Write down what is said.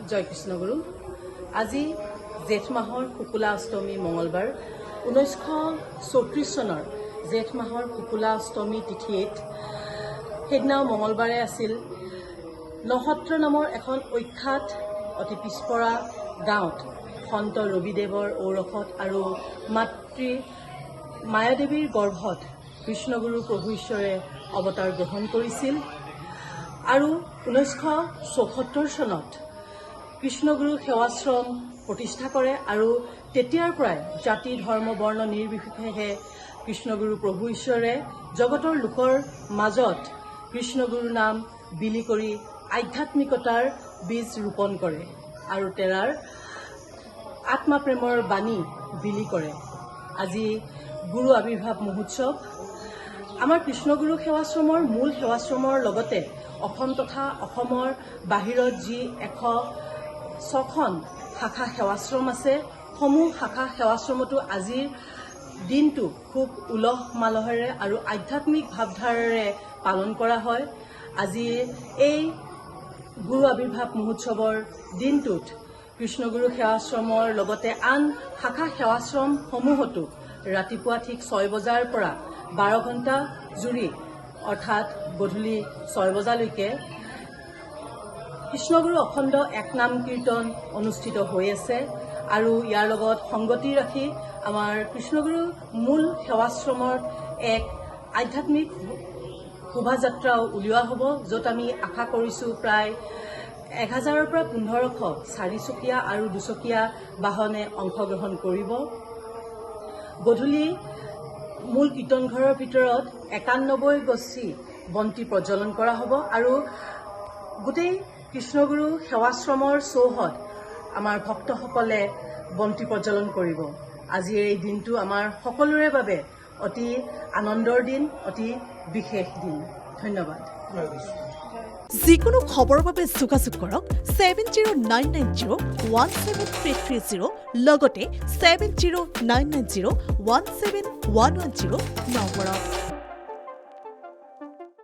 জয় কৃষ্ণগুৰু আজি জেঠ মাহৰ শুকুলা অষ্টমী মঙলবাৰ 1934 চনৰ জেঠ মাহৰ শুকুলা অষ্টমী তিথিত সেইদিনা মঙলবাৰে আছিল নহত্ৰ নামৰ এখন অখ্যাত অতি পিছপৰা গাঁৱত সন্ত ৰবিদেৱৰ ঔৰসত আৰু মাতৃ মায়াদেৱীৰ গৰ্ভত কৃষ্ণগুৰু প্ৰভু ঈশ্বৰে অৱতাৰ গ্ৰহণ কৰিছিল আৰু 1974 চনত কৃষ্ণগুৰু সেৱাশ্ৰম প্ৰতিষ্ঠা কৰে আৰু তেতিয়াৰ পৰাই জাতি ধৰ্ম বৰ্ণ নিৰ্বিশেষে কৃষ্ণগুৰু প্ৰভু ঈশ্বৰে জগতৰ লোকৰ মাজত কৃষ্ণগুৰু নাম বিলি কৰি আধ্যাত্মিকতাৰ বীজ ৰোপণ কৰে আৰু তেৰাৰ আত্মা প্ৰেমৰ বাণী বিলি কৰে। আজি গুৰু আবিৰ্ভাৱ মহোৎসৱ আমাৰ কৃষ্ণগুৰু সেৱাশ্ৰমৰ মূল সেৱাশ্ৰমৰ লগতে অসম তথা অসমৰ বাহিৰত যি 106খন শাখা সেৱাশ্ৰম আছে সমূহ শাখা সেৱাশ্ৰমতো আজিৰ দিনটো খুব উলহ মালহেৰে আৰু আধ্যাত্মিক ভাৱধাৰাৰে পালন কৰা হয়। আজি এই গুৰু আবিৰ্ভাৱ মহোৎসৱৰ দিনটোত কৃষ্ণগুৰু সেৱাশ্ৰমৰ লগতে আন শাখা সেৱাশ্ৰমসমূহতো ৰাতিপুৱা ঠিক 6 বজাৰ পৰা 12 ঘণ্টা জুৰি অৰ্থাৎ গধূলি 6 বজালৈকে কৃষ্ণগুৰু অখণ্ড একনাম কীৰ্তন অনুষ্ঠিত হৈ আছে আৰু ইয়াৰ লগত সংগতি ৰাখি আমাৰ কৃষ্ণগুৰু মূল সেৱাশ্ৰমৰ এক আধ্যাত্মিক শোভাযাত্ৰাও উলিওৱা হ'ব, য'ত আমি আশা কৰিছোঁ প্ৰায় 1000ৰ পৰা 1500 চাৰিচকীয়া আৰু দুচকীয়া বাহনে অংশগ্ৰহণ কৰিব। গধূলি মূল কীৰ্তনঘৰৰ ভিতৰত 91 গছি বন্তি প্ৰজ্বলন কৰা হ'ব আৰু গোটেই কৃষ্ণগুৰু সেৱাশ্ৰমৰ চৌহদ আমাৰ ভক্তসকলে বন্তি প্ৰজ্বলন কৰিব। আজিৰ এই দিনটো আমাৰ সকলোৰে বাবে অতি আনন্দৰ দিন, অতি বিশেষ দিন। ধন্যবাদ। যিকোনো খবৰৰ বাবে যোগাযোগ কৰক 7099017330 লগতে 7099017110 নম্বৰত।